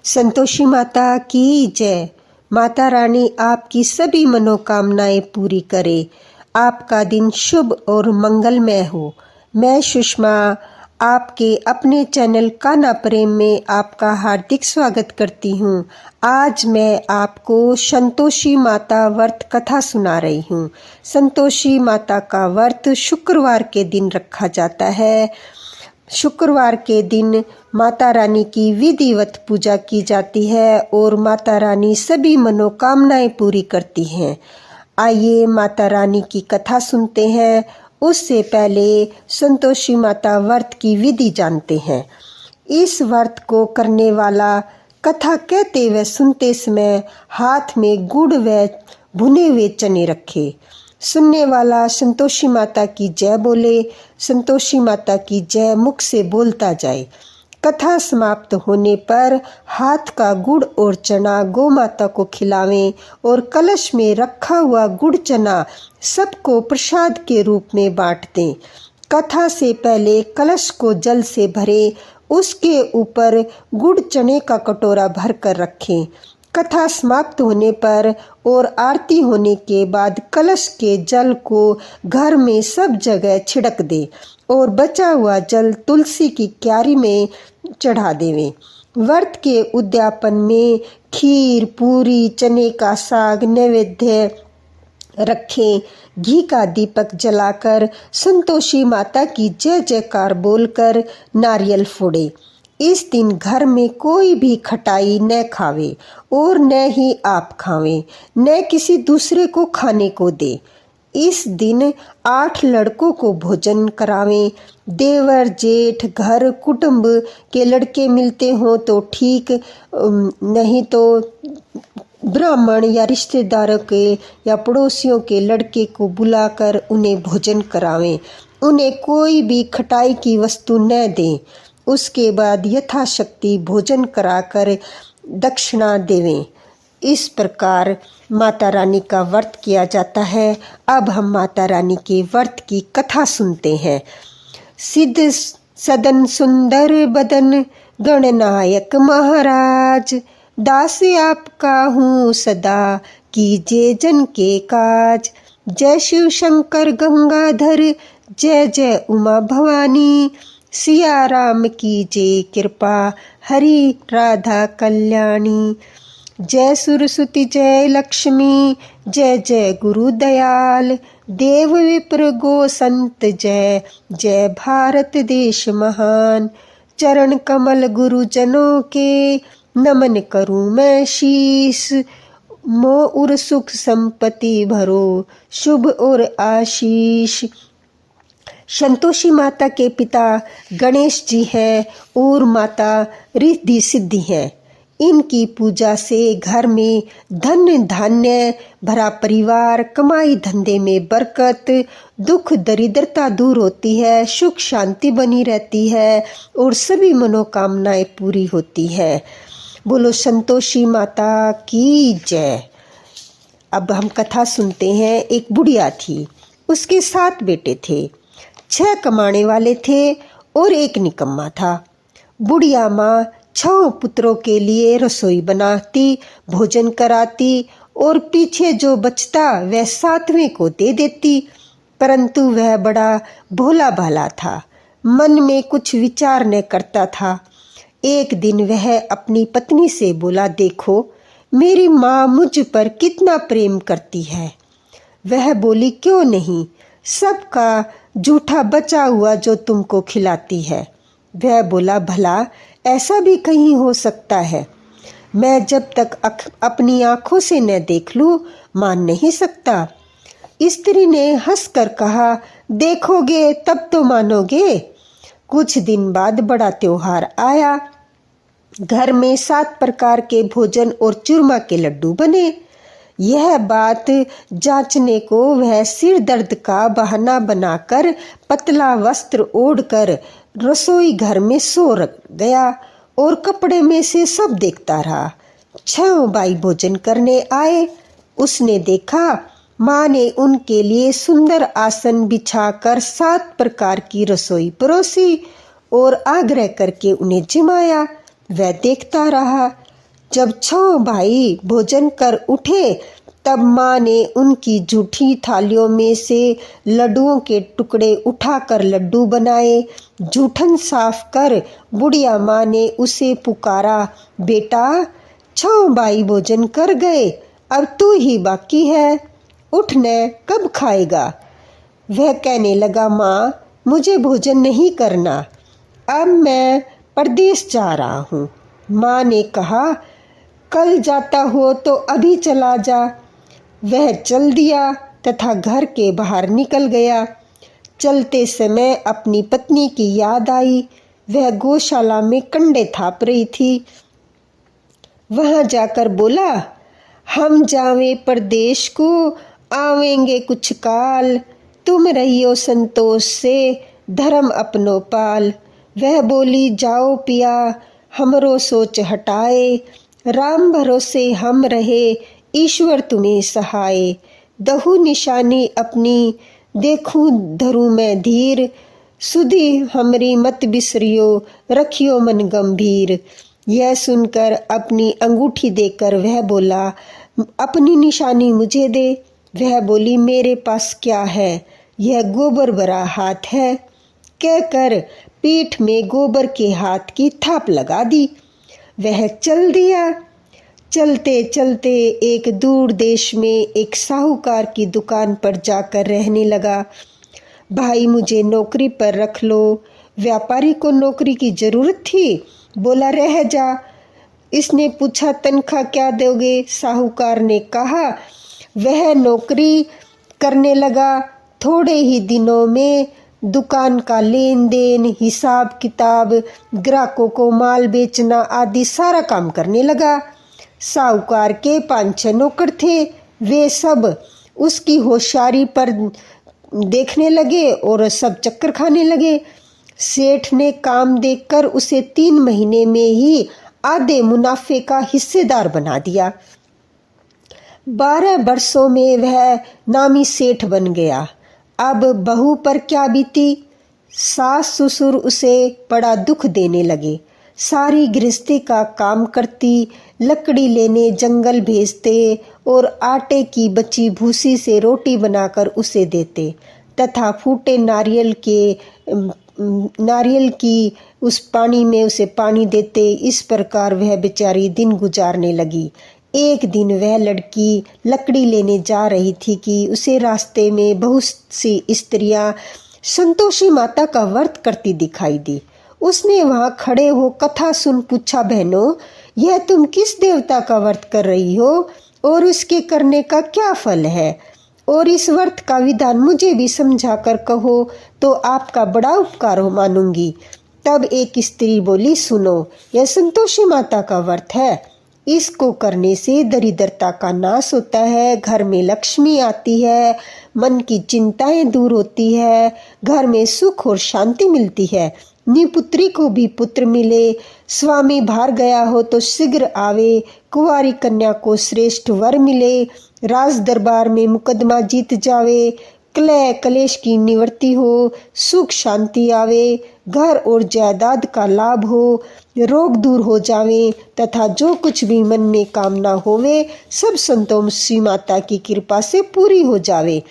संतोषी माता की जय। माता रानी आपकी सभी मनोकामनाएं पूरी करे। आपका दिन शुभ और मंगलमय हो। मैं सुषमा आपके अपने चैनल कान्हा प्रेम में आपका हार्दिक स्वागत करती हूँ। आज मैं आपको संतोषी माता व्रत कथा सुना रही हूँ। संतोषी माता का व्रत शुक्रवार के दिन रखा जाता है। शुक्रवार के दिन माता रानी की विधिवत पूजा की जाती है और माता रानी सभी मनोकामनाएं पूरी करती हैं। आइए माता रानी की कथा सुनते हैं। उससे पहले संतोषी माता व्रत की विधि जानते हैं। इस व्रत को करने वाला कथा कहते व सुनते समय हाथ में गुड़ व भुने हुए चने रखे। सुनने वाला संतोषी माता की जय बोले। संतोषी माता की जय मुख से बोलता जाए। कथा समाप्त होने पर हाथ का गुड़ और चना गौ माता को खिलावें और कलश में रखा हुआ गुड़ चना सबको प्रसाद के रूप में बांट दें। कथा से पहले कलश को जल से भरें, उसके ऊपर गुड़ चने का कटोरा भर कर रखें। कथा समाप्त होने पर और आरती होने के बाद कलश के जल को घर में सब जगह छिड़क दे और बचा हुआ जल तुलसी की क्यारी में चढ़ा देवें। व्रत के उद्यापन में खीर, पूरी, चने का साग नैवेद्य रखें। घी का दीपक जलाकर संतोषी माता की जय जयकार बोलकर नारियल फोड़े। इस दिन घर में कोई भी खटाई न खावे और न ही आप खावें, न किसी दूसरे को खाने को दे। इस दिन 8 लड़कों को भोजन करावें। देवर, जेठ, घर कुटुंब के लड़के मिलते हो तो ठीक, नहीं तो ब्राह्मण या रिश्तेदारों के या पड़ोसियों के लड़के को बुलाकर उन्हें भोजन करावें। उन्हें कोई भी खटाई की वस्तु न दें। उसके बाद यथाशक्ति भोजन कराकर दक्षिणा देवें। इस प्रकार माता रानी का व्रत किया जाता है। अब हम माता रानी के व्रत की कथा सुनते हैं। सिद्ध सदन सुंदर बदन गणनायक महाराज, दास आपका हूँ सदा कीजिए जन के काज। जय शिव शंकर गंगाधर, जय जय उमा भवानी, सिया राम की जय कृपा, हरि राधा कल्याणी। जय सरस्वती जय लक्ष्मी, जय जय गुरु दयाल, देव विप्र गो संत जय, जय भारत देश महान। चरण कमल गुरुजनों के नमन करूं मैं शीश, मोर सुख संपत्ति भरो शुभ और आशीष। संतोषी माता के पिता गणेश जी हैं और माता रिद्धि सिद्धि हैं। इनकी पूजा से घर में धन धान्य भरा परिवार, कमाई धंधे में बरकत, दुख दरिद्रता दूर होती है, सुख शांति बनी रहती है और सभी मनोकामनाएं पूरी होती है। बोलो संतोषी माता की जय। अब हम कथा सुनते हैं। एक बुढ़िया थी, उसके 7 बेटे थे। 6 कमाने वाले थे और एक निकम्मा था। बुढ़िया माँ 6 पुत्रों के लिए रसोई बनाती, भोजन कराती और पीछे जो बचता वह 7वें को दे देती। परंतु वह बड़ा भोला भाला था, मन में कुछ विचार न करता था। एक दिन वह अपनी पत्नी से बोला, देखो मेरी माँ मुझ पर कितना प्रेम करती है। वह बोली, क्यों नहीं, सबका जूठा बचा हुआ जो तुमको खिलाती है। वह बोला, भला ऐसा भी कहीं हो सकता है? मैं जब तक अपनी आंखों से न देख लूं मान नहीं सकता। स्त्री ने हंसकर कहा, देखोगे तब तो मानोगे। कुछ दिन बाद बड़ा त्योहार आया। घर में 7 प्रकार के भोजन और चूरमा के लड्डू बने। यह बात जांचने को वह सिर दर्द का बहाना बनाकर पतला वस्त्र ओढ़कर रसोई घर में सो गया और कपड़े में से सब देखता रहा। 6 भाई भोजन करने आए। उसने देखा माँ ने उनके लिए सुंदर आसन बिछाकर 7 प्रकार की रसोई परोसी और आग्रह करके उन्हें जिमाया। वह देखता रहा। जब 6 भाई भोजन कर उठे तब माँ ने उनकी जूठी थालियों में से लड्डुओं के टुकड़े उठाकर लड्डू बनाए। जूठन साफ कर बुढ़िया माँ ने उसे पुकारा, बेटा 6 भाई भोजन कर गए, अब तू ही बाकी है, उठ न, कब खाएगा। वह कहने लगा, माँ मुझे भोजन नहीं करना, अब मैं परदेश जा रहा हूँ। माँ ने कहा, कल जाता हो तो अभी चला जा। वह चल दिया तथा घर के बाहर निकल गया। चलते समय अपनी पत्नी की याद आई। वह गौशाला में कंडे थाप रही थी। वहां जाकर बोला, हम जावे परदेश को, आवेंगे कुछ काल, तुम रहियो संतोष से, धर्म अपनो पाल। वह बोली, जाओ पिया हमरो सोच हटाए, राम भरोसे हम रहे, ईश्वर तुम्हें सहाय। दहु निशानी अपनी देखूं धरू मैं धीर, सुधी हमरी मत बिसरियो, रखियो मन गंभीर। यह सुनकर अपनी अंगूठी देकर वह बोला, अपनी निशानी मुझे दे। वह बोली, मेरे पास क्या है, यह गोबर भरा हाथ है। कहकर पीठ में गोबर के हाथ की थाप लगा दी। वह चल दिया। चलते चलते एक दूर देश में एक साहूकार की दुकान पर जाकर रहने लगा। भाई मुझे नौकरी पर रख लो। व्यापारी को नौकरी की जरूरत थी, बोला रह जा। इसने पूछा, तनख्वाह क्या दोगे? साहूकार ने कहा। वह नौकरी करने लगा। थोड़े ही दिनों में दुकान का लेन देन, हिसाब किताब, ग्राहकों को माल बेचना आदि सारा काम करने लगा। साहूकार के 5-6 नौकर थे। वे सब उसकी होशियारी पर देखने लगे और सब चक्कर खाने लगे। सेठ ने काम देखकर उसे 3 महीने में ही आधे मुनाफे का हिस्सेदार बना दिया। 12 वर्षों में वह नामी सेठ बन गया। अब बहू पर क्या बीती। सास ससुर उसे बड़ा दुख देने लगे। सारी गृहस्थी का काम करती, लकड़ी लेने जंगल भेजते और आटे की बची भूसी से रोटी बनाकर उसे देते तथा फूटे नारियल की उस पानी में उसे पानी देते। इस प्रकार वह बेचारी दिन गुजारने लगी। एक दिन वह लड़की लकड़ी लेने जा रही थी कि उसे रास्ते में बहुत सी स्त्रियां संतोषी माता का व्रत करती दिखाई दी। उसने वहां खड़े हो कथा सुन पूछा, बहनों यह तुम किस देवता का व्रत कर रही हो और उसके करने का क्या फल है, और इस व्रत का विधान मुझे भी समझा कर कहो तो आपका बड़ा उपकार हो मानूंगी। तब एक स्त्री बोली, सुनो, यह संतोषी माता का व्रत है। इसको करने से दरिद्रता का नाश होता है, घर में लक्ष्मी आती है, मन की चिंताएं दूर होती है, घर में सुख और शांति मिलती है। निपुत्री को भी पुत्र मिले, स्वामी बाहर गया हो तो शीघ्र आवे, कुंवारी कन्या को श्रेष्ठ वर मिले, राज दरबार में मुकदमा जीत जावे, कलह कलेश की निवृत्ति हो, सुख शांति आवे, घर और जायदाद का लाभ हो, रोग दूर हो जावे तथा जो कुछ भी मन में कामना होवे सब संतोषी माता की कृपा से पूरी हो जावे।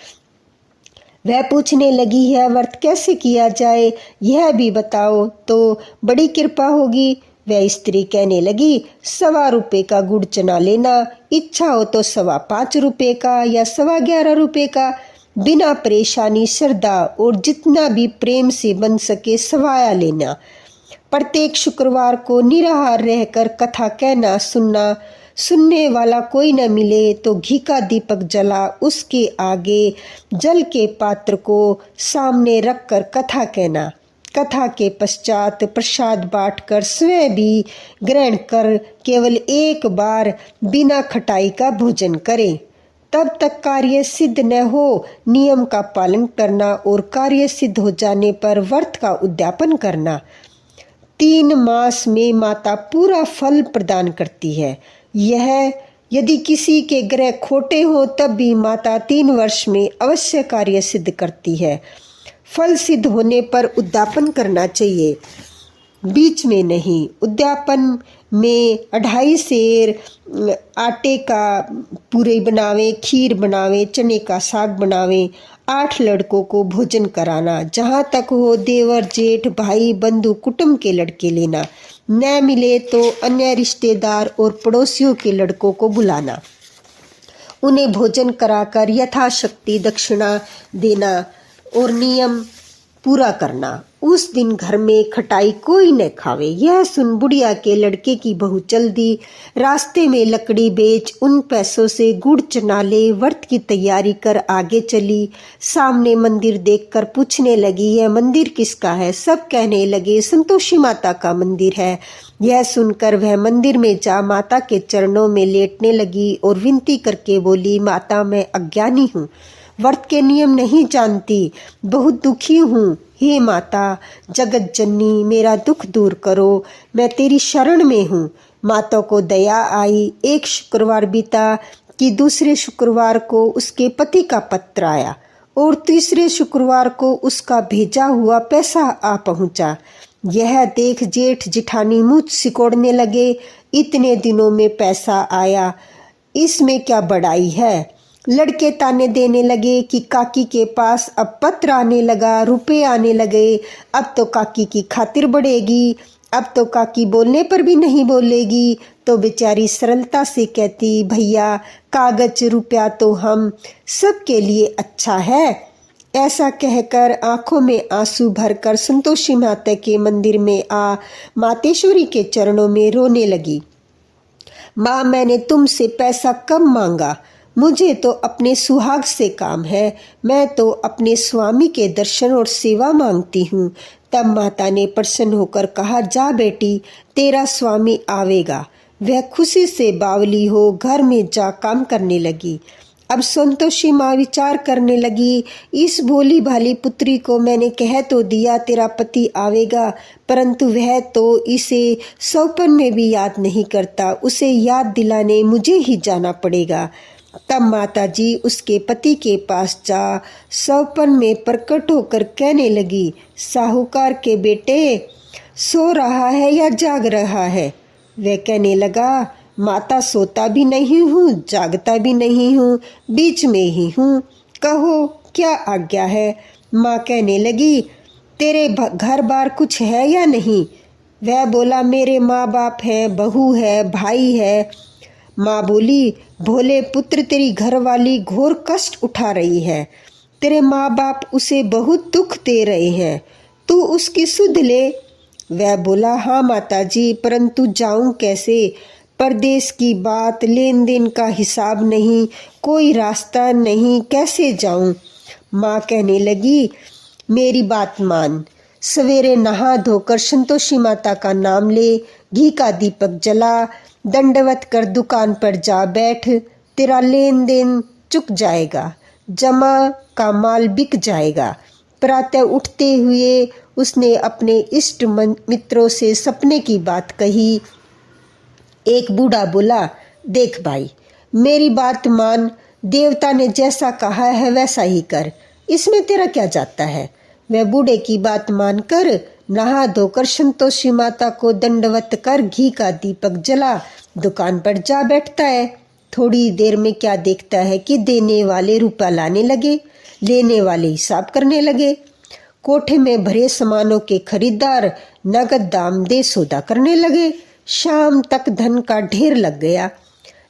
वह पूछने लगी, यह व्रत कैसे किया जाए, यह भी बताओ तो बड़ी कृपा होगी। वह स्त्री कहने लगी, 1.25 रुपये का गुड़ चना लेना, इच्छा हो तो 5.25 रुपये का या 11.25 रुपये का, बिना परेशानी श्रद्धा और जितना भी प्रेम से बन सके सवाया लेना। प्रत्येक शुक्रवार को निराहार रहकर कथा कहना सुनना। सुनने वाला कोई न मिले तो घी का दीपक जला उसके आगे जल के पात्र को सामने रखकर कथा कहना। कथा के पश्चात प्रसाद बांटकर स्वयं भी ग्रहण कर केवल एक बार बिना खटाई का भोजन करें। तब तक कार्य सिद्ध न हो नियम का पालन करना और कार्य सिद्ध हो जाने पर व्रत का उद्यापन करना। 3 मास में माता पूरा फल प्रदान करती है। यह यदि किसी के ग्रह खोटे हो तब भी माता 3 वर्ष में अवश्य कार्य सिद्ध करती है। फल सिद्ध होने पर उद्यापन करना चाहिए, बीच में नहीं। उद्यापन में 2.5 सेर आटे का पूरी बनावे, खीर बनावे, चने का साग बनावे, 8 लड़कों को भोजन कराना। जहाँ तक हो देवर जेठ भाई बंधु कुटुंब के लड़के लेना, न मिले तो अन्य रिश्तेदार और पड़ोसियों के लड़कों को बुलाना। उन्हें भोजन कराकर यथाशक्ति दक्षिणा देना और नियम पूरा करना। उस दिन घर में खटाई कोई न खावे। यह सुन बुढ़िया के लड़के की बहू चल दी। रास्ते में लकड़ी बेच उन पैसों से गुड़ चना ले व्रत की तैयारी कर आगे चली। सामने मंदिर देखकर पूछने लगी, यह मंदिर किसका है? सब कहने लगे, संतोषी माता का मंदिर है। यह सुनकर वह मंदिर में जा माता के चरणों में लेटने लगी और विनती करके बोली, माता मैं अज्ञानी हूँ, व्रत के नियम नहीं जानती, बहुत दुखी हूँ। हे माता जगत जननी, मेरा दुख दूर करो, मैं तेरी शरण में हूँ। माता को दया आई। एक शुक्रवार बीता कि दूसरे शुक्रवार को उसके पति का पत्र आया और तीसरे शुक्रवार को उसका भेजा हुआ पैसा आ पहुँचा। यह देख जेठ जिठानी मुँह सिकोड़ने लगे, इतने दिनों में पैसा आया, इसमें क्या बड़ाई है? लड़के ताने देने लगे कि काकी के पास अब पत्र आने लगा, रुपए आने लगे, अब तो काकी की खातिर बढ़ेगी, अब तो काकी बोलने पर भी नहीं बोलेगी। तो बेचारी सरलता से कहती, भैया कागज रुपया तो हम सबके लिए अच्छा है। ऐसा कहकर आंखों में आंसू भरकर संतोषी माता के मंदिर में आ मातेश्वरी के चरणों में रोने लगी। माँ मैंने तुमसे पैसा कम मांगा, मुझे तो अपने सुहाग से काम है, मैं तो अपने स्वामी के दर्शन और सेवा मांगती हूँ। तब माता ने प्रसन्न होकर कहा, जा बेटी तेरा स्वामी आवेगा। वह खुशी से बावली हो घर में जा काम करने लगी। अब संतोषी माँ विचार करने लगी, इस भोली भाली पुत्री को मैंने कह तो दिया तेरा पति आवेगा, परंतु वह तो इसे सौपन में भी याद नहीं करता, उसे याद दिलाने मुझे ही जाना पड़ेगा। तब माताजी उसके पति के पास जा सौपन में प्रकट होकर कहने लगी, साहूकार के बेटे सो रहा है या जाग रहा है? वह कहने लगा, माता सोता भी नहीं हूँ, जागता भी नहीं हूँ, बीच में ही हूँ, कहो क्या आज्ञा है? माँ कहने लगी, तेरे घर बार कुछ है या नहीं? वह बोला, मेरे माँ बाप हैं, बहू है, भाई है। माँ बोली, भोले पुत्र तेरी घरवाली घोर कष्ट उठा रही है, तेरे माँ बाप उसे बहुत दुख दे रहे हैं, तू उसकी सुध ले। वह बोला, हाँ माताजी, परंतु जाऊं कैसे? परदेश की बात, लेन देन का हिसाब नहीं, कोई रास्ता नहीं, कैसे जाऊं? माँ कहने लगी, मेरी बात मान, सवेरे नहा धोकर संतोषी माता का नाम ले, घी का दीपक जला, दंडवत कर दुकान पर जा बैठ, तेरा लेन देन चुक जाएगा, जमा का माल बिक जाएगा। प्रातः उठते हुए उसने अपने इष्ट मित्रों से सपने की बात कही। एक बूढ़ा बोला, देख भाई मेरी बात मान, देवता ने जैसा कहा है वैसा ही कर, इसमें तेरा क्या जाता है? वह बूढ़े की बात मानकर नहा धोकर संतोषी माता को दंडवत कर घी का दीपक जला दुकान पर जा बैठता है। थोड़ी देर में क्या देखता है कि देने वाले रुपया लाने लगे, लेने वाले हिसाब करने लगे। कोठे में भरे सामानों के खरीदार नगद दाम दे सौदा करने लगे। शाम तक धन का ढेर लग गया।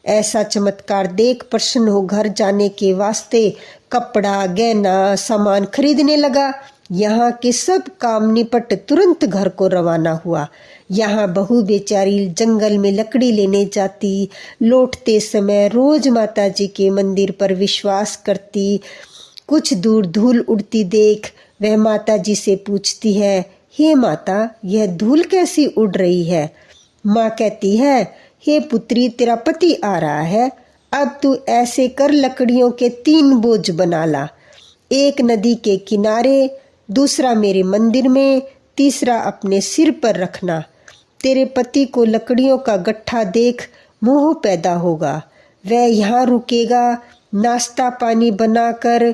ऐसा चमत्कार देख प्रसन्न हो घर जाने के वास्ते कपड़ा गहना सामान खरीदने लगा। यहाँ के सब काम निपट तुरंत घर को रवाना हुआ। यहाँ बहू बेचारी जंगल में लकड़ी लेने जाती, लौटते समय रोज माताजी के मंदिर पर विश्वास करती। कुछ दूर धूल उड़ती देख वह माताजी से पूछती है, हे माता यह धूल कैसी उड़ रही है? माँ कहती है, हे पुत्री तेरा पति आ रहा है, अब तू ऐसे कर लकड़ियों के 3 बोझ बना ला, एक नदी के किनारे, दूसरा मेरे मंदिर में, तीसरा अपने सिर पर रखना। तेरे पति को लकड़ियों का गट्ठा देख मोह पैदा होगा, वह यहाँ रुकेगा, नाश्ता पानी बनाकर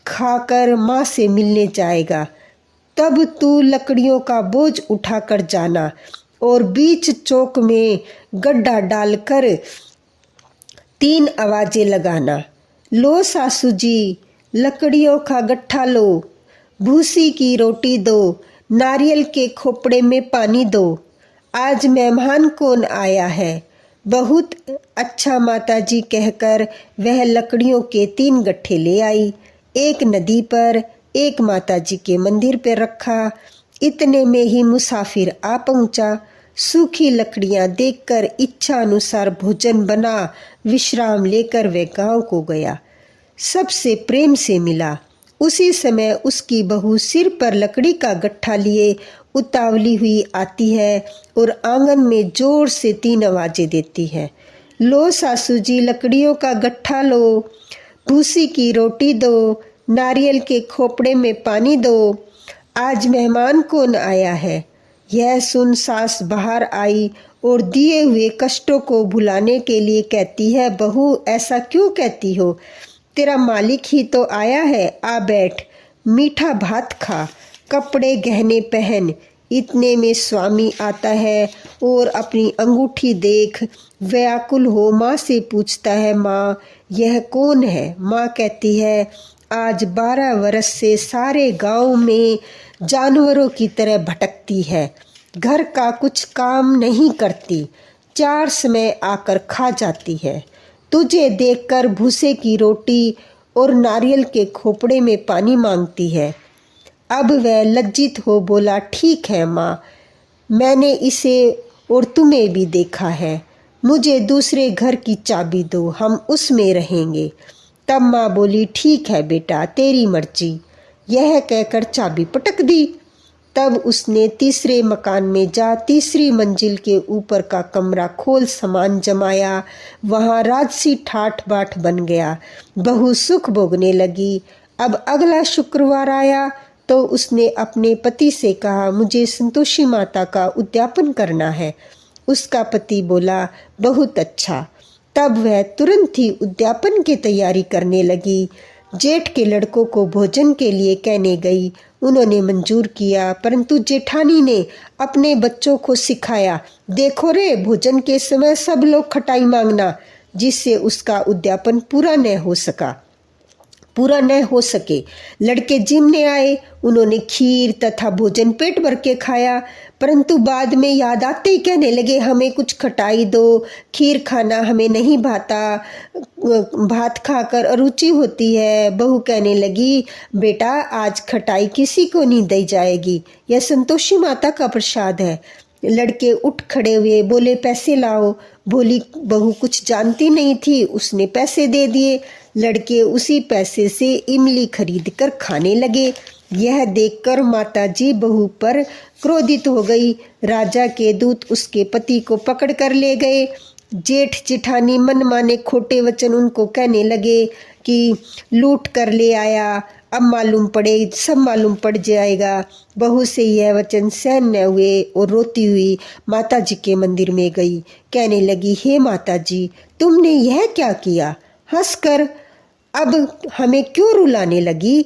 खाकर माँ से मिलने जाएगा। तब तू लकड़ियों का बोझ उठाकर जाना और बीच चौक में गड्ढा डालकर 3 आवाजें लगाना। लो सासू जी, लकड़ियों का गट्ठा लो, भूसी की रोटी दो, नारियल के खोपड़े में पानी दो। आज मेहमान कौन आया है? बहुत अच्छा माताजी कहकर वह लकड़ियों के 3 गट्ठे ले आई। एक नदी पर, एक माताजी के मंदिर पर रखा। इतने में ही मुसाफिर आ पहुंचा। सूखी लकड़ियां देखकर इच्छा अनुसार भोजन बना विश्राम लेकर वह गांव को गया। सबसे प्रेम से मिला। उसी समय उसकी बहू सिर पर लकड़ी का गट्ठा लिए उतावली हुई आती है और आंगन में जोर से 3 आवाजें देती है। लो सासू जी, लकड़ियों का गट्ठा लो, भूसी की रोटी दो, नारियल के खोपड़े में पानी दो। आज मेहमान कौन आया है? यह सुन सास बाहर आई और दिए हुए कष्टों को भुलाने के लिए कहती है, बहू ऐसा क्यों कहती हो? तेरा मालिक ही तो आया है। आ बैठ, मीठा भात खा, कपड़े गहने पहन। इतने में स्वामी आता है और अपनी अंगूठी देख व्याकुल हो माँ से पूछता है, माँ यह कौन है? माँ कहती है, आज 12 वर्ष से सारे गांव में जानवरों की तरह भटकती है, घर का कुछ काम नहीं करती, 4 समय आकर खा जाती है। तुझे देखकर भूसे की रोटी और नारियल के खोपड़े में पानी मांगती है। अब वह लज्जित हो बोला, ठीक है माँ, मैंने इसे और तुम्हें भी देखा है, मुझे दूसरे घर की चाबी दो, हम उसमें रहेंगे। तब माँ बोली, ठीक है बेटा, तेरी मर्जी। यह कहकर चाबी पटक दी। तब उसने तीसरे मकान में जा 3री मंजिल के ऊपर का कमरा खोल सामान जमाया। वहाँ राजसी ठाठ बाट बन गया। बहू सुख भोगने लगी। अब अगला शुक्रवार आया तो उसने अपने पति से कहा, मुझे संतोषी माता का उद्यापन करना है। उसका पति बोला, बहुत अच्छा। तब वह तुरंत ही उद्यापन की तैयारी करने लगी। जेठ के लड़कों को भोजन के लिए कहने गई। उन्होंने मंजूर किया, परंतु जेठानी ने अपने बच्चों को सिखाया, देखो रे, भोजन के समय सब लोग खटाई मांगना, जिससे उसका उद्यापन पूरा न हो सके। लड़के जिमने आए, उन्होंने खीर तथा भोजन पेट भर के खाया, परंतु बाद में याद आते ही कहने लगे, हमें कुछ खटाई दो, खीर खाना हमें नहीं भाता, भात खाकर अरुचि होती है। बहू कहने लगी, बेटा आज खटाई किसी को नहीं दी जाएगी, यह संतोषी माता का प्रसाद है। लड़के उठ खड़े हुए, बोले पैसे लाओ। भोली बहू कुछ जानती नहीं थी, उसने पैसे दे दिए। लड़के उसी पैसे से इमली खरीद कर खाने लगे। यह देखकर माताजी बहू पर क्रोधित हो गई। राजा के दूत उसके पति को पकड़ कर ले गए। जेठ जेठानी मनमाने खोटे वचन उनको कहने लगे कि लूट कर ले आया, अब सब मालूम पड़ जाएगा। बहू से यह वचन सहन न हुए और रोती हुई माताजी के मंदिर में गई। कहने लगी, हे माताजी, तुमने यह क्या किया? हंसकर अब हमें क्यों रुलाने लगी?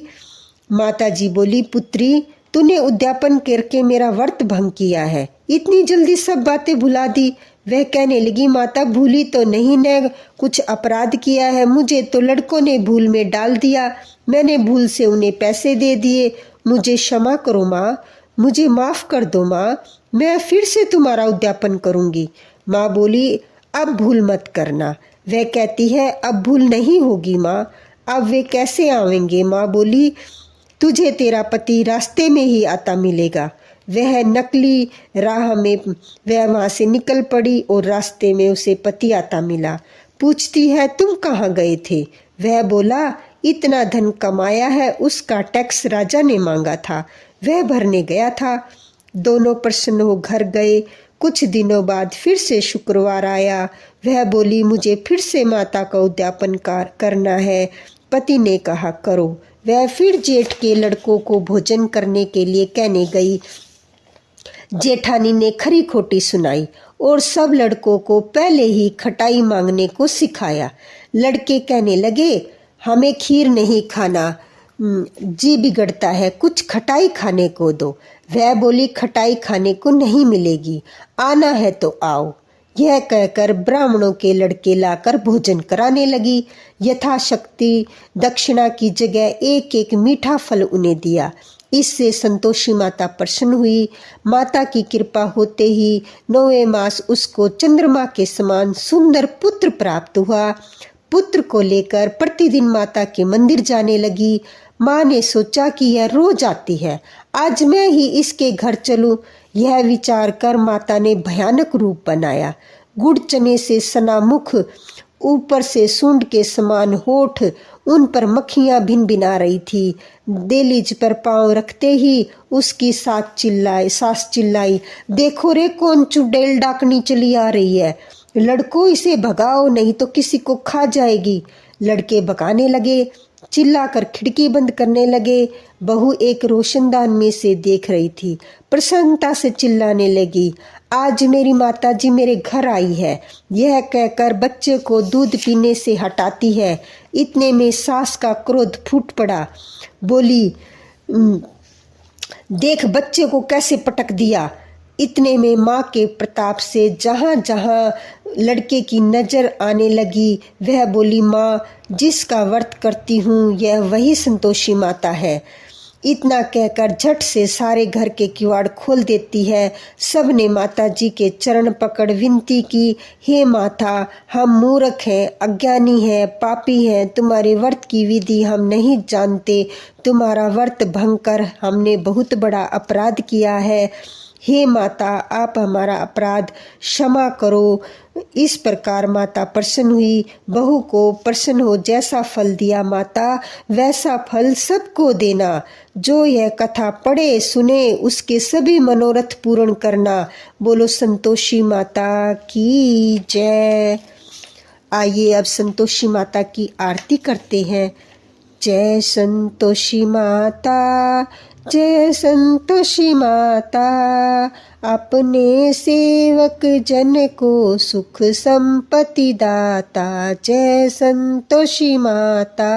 माताजी बोली, पुत्री, तूने उद्यापन करके मेरा व्रत भंग किया है, इतनी जल्दी सब बातें भुला दी। वह कहने लगी, माता भूली तो नहीं, न कुछ अपराध किया है, मुझे तो लड़कों ने भूल में डाल दिया, मैंने भूल से उन्हें पैसे दे दिए, मुझे क्षमा करो माँ, मुझे माफ़ कर दो माँ, मैं फिर से तुम्हारा उद्यापन करूँगी। माँ बोली, अब भूल मत करना। वह कहती है, अब भूल नहीं होगी माँ। अब वे कैसे आवेंगे? माँ बोली, तुझे तेरा पति रास्ते में ही आता मिलेगा। वह नकली राह में वह वहाँ से निकल पड़ी और रास्ते में उसे पति आता मिला। पूछती है, तुम कहाँ गए थे? वह बोला, इतना धन कमाया है, उसका टैक्स राजा ने मांगा था, वह भरने गया था। दोनों प्रसन्न हो घर गए। कुछ दिनों बाद फिर से शुक्रवार आया। वह बोली, मुझे फिर से माता का उद्यापन करना है। पति ने कहा, करो। वह फिर जेठ के लड़कों को भोजन करने के लिए कहने गई। जेठानी ने खरी खोटी सुनाई और सब लड़कों को पहले ही खटाई मांगने को सिखाया। लड़के कहने लगे, हमें खीर नहीं खाना, जी बिगड़ता है, कुछ खटाई खाने को दो। वह बोली, खटाई खाने को नहीं मिलेगी, आना है तो आओ। यह कहकर ब्राह्मणों के लड़के लाकर भोजन कराने लगी। यथाशक्ति दक्षिणा की जगह एक एक मीठा फल उन्हें दिया। इससे संतोषी माता प्रसन्न हुई। माता की कृपा होते ही 9वें मास उसको चंद्रमा के समान सुंदर पुत्र प्राप्त हुआ। पुत्र को लेकर प्रतिदिन माता के मंदिर जाने लगी। माँ ने सोचा कि यह रोज आती है, आज मैं ही इसके घर चलूं। यह विचार कर माता ने भयानक रूप बनाया। गुड़ चने से सना मुख, ऊपर से सूंड के समान होठ, उन पर मक्खियां भिन भिना रही थी। देलीज पर पांव रखते ही उसकी सास चिल्लाई, देखो रे कौन चुड़ैल डाकनी चली आ रही है, लड़कों इसे भगाओ नहीं तो किसी को खा जाएगी। लड़के भगाने लगे, चिल्लाकर खिड़की बंद करने लगे। बहू एक रोशनदान में से देख रही थी, प्रसन्नता से चिल्लाने लगी, आज मेरी माताजी मेरे घर आई है। यह कहकर बच्चे को दूध पीने से हटाती है। इतने में सास का क्रोध फूट पड़ा। बोली, देख बच्चे को कैसे पटक दिया। इतने में माँ के प्रताप से जहाँ जहाँ लड़के की नजर आने लगी, वह बोली, माँ जिसका व्रत करती हूँ यह वही संतोषी माता है। इतना कहकर झट से सारे घर के किवाड़ खोल देती है। सब ने माता जी के चरण पकड़ विनती की, हे माता, हम मूर्ख हैं, अज्ञानी हैं, पापी हैं, तुम्हारे व्रत की विधि हम नहीं जानते, तुम्हारा व्रत भंग कर हमने बहुत बड़ा अपराध किया है। हे माता, आप हमारा अपराध क्षमा करो। इस प्रकार माता प्रसन्न हुई। बहू को प्रसन्न हो जैसा फल दिया माता, वैसा फल सबको देना। जो यह कथा पढ़े सुने उसके सभी मनोरथ पूर्ण करना। बोलो संतोषी माता की जय। आइए अब संतोषी माता की आरती करते हैं। जय संतोषी माता, जय संतोषी माता, अपने सेवक जन को सुख संपत्ति दाता। जय संतोषी माता।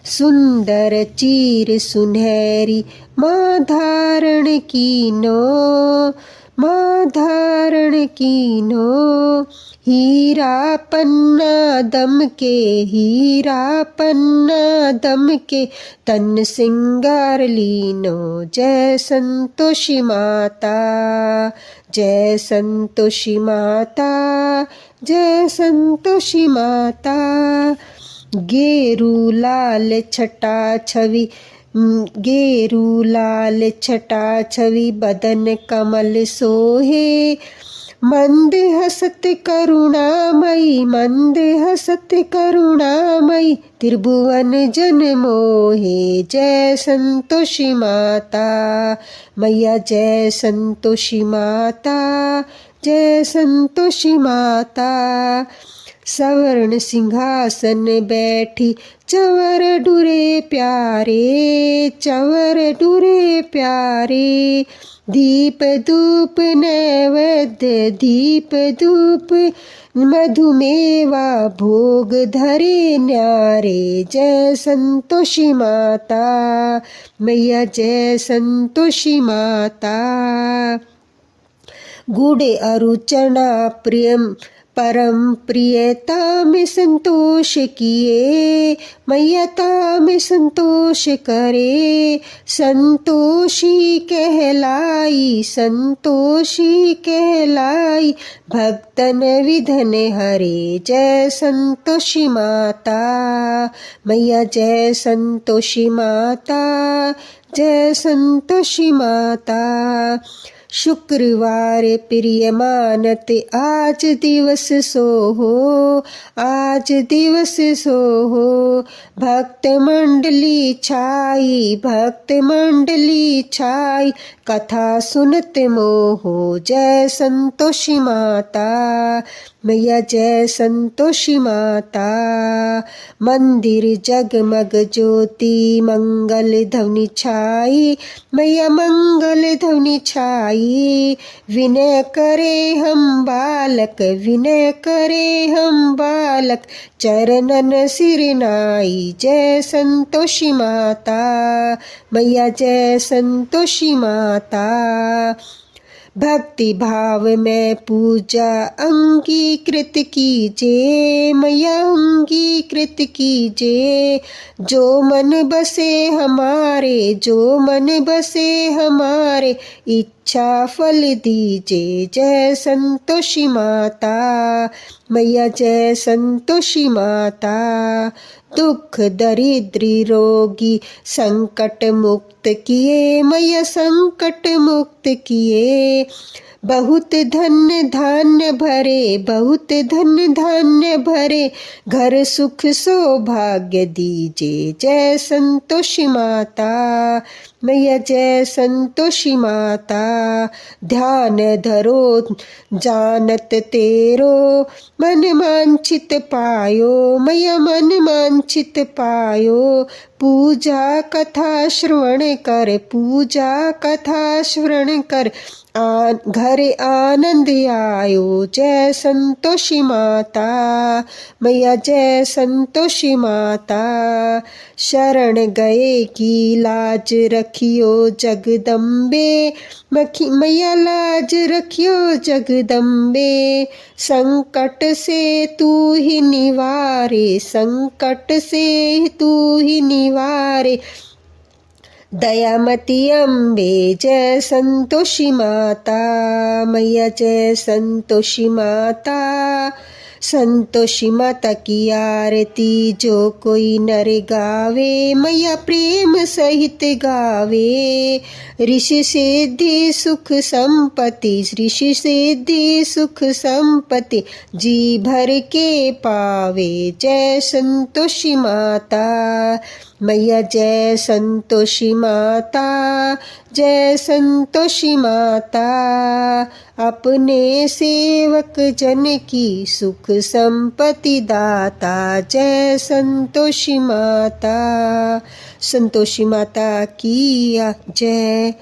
सुंदर चीर सुनहरी माँ धारण कीनो, माँ धारण कीनो, हीरा पन्ना दम के, हीरा पन्ना दम के, तन सिंगार लीनो। जय संतोषी माता, जय संतोषी माता, जय संतोषी माता। गेरू लाल छटा छवि, गेरू लाल छटा छवि, बदन कमल सोहे, मंद हसत करुणामयी, मंद हसत करुणामयी, त्रिभुवन जन मोहे। जय संतोषी माता मैया, जय संतोषी माता, जय संतोषी माता। सवर्ण सिंहासन बैठी, चंवर डुरे प्यारे, चंवर डुरे प्यारे, दीप धूप नैवेद्य, दीप धूप मधुमेवा, भोग धरे न्यारे। जय संतोषी माता मैया, जय संतोषी माता। गुड़े अरुचना प्रियम परम प्रियता में संतोष किए, मैयता में संतोष करे। संतोषी कहलाई, संतोषी कहलाई, भक्तन विधन हरे। जय संतोषी माता मैया, जय संतोषी माता, जय संतोषी माता। शुक्रवार प्रिय मानत आज दिवस सोहो, आज दिवस सोहो। भक्त मंडली छाई, भक्त मंडली छाई, कथा सुनत मोहो। जय संतोषी माता मैया, जय संतोषी माता। मंदिर जगमग ज्योति, मंगल ध्वनि छाई, मैया मंगल ध्वनि छाई। नाई, विनय करे हम बालक, विनय करे हम बालक, चरणन सिर नाई। जय संतोषी माता, मैया जय संतोषी माता। भक्ति भाव में पूजा अंगीकृत कीजे, मैया अंगीकृत कीजे। जो मन बसे हमारे, जो मन बसे हमारे, इच्छा फल दीजे। जय संतोषी माता, मैया जय संतोषी माता। दुख दरिद्री रोगी संकट मुक्त किए, मैया संकट मुक्त किए। बहुत धन्य धान्य भरे, बहुत धन्य धान्य भरे, घर सुख सौभाग्य दीजे। जय संतोषी माता, मैया जय संतोषी माता। ध्यान धरो जानत तेरो, मन मांचित पायो, मैया मन मांचित पायो। पूजा कथा श्रवण कर, पूजा कथा श्रवण कर, घर आनंद आयो। जय संतोषी माता, मैया जय संतोषी माता। शरण गए की लाज रखियो जगदम्बे, मैया लाज रखियो जगदम्बे। संकट से तू ही निवारे, संकट से तू ही निवारे। दयामती अम्बे जय संतोषी माता, मैया जय संतोषी माता। संतोषि माता की आरती जो कोई नर गावे, मैया प्रेम सहित गावे। ऋषि सिद्धि सुख संपत्ति, ऋषि सिद्धि सुख संपत्ति, जी भर के पावे। जय संतोषी माता, मैया जय संतोषी माता, जय संतोषी माता। अपने सेवक जन की सुख संपत्ति दाता, जय संतोषी माता। संतोषी माता की जय।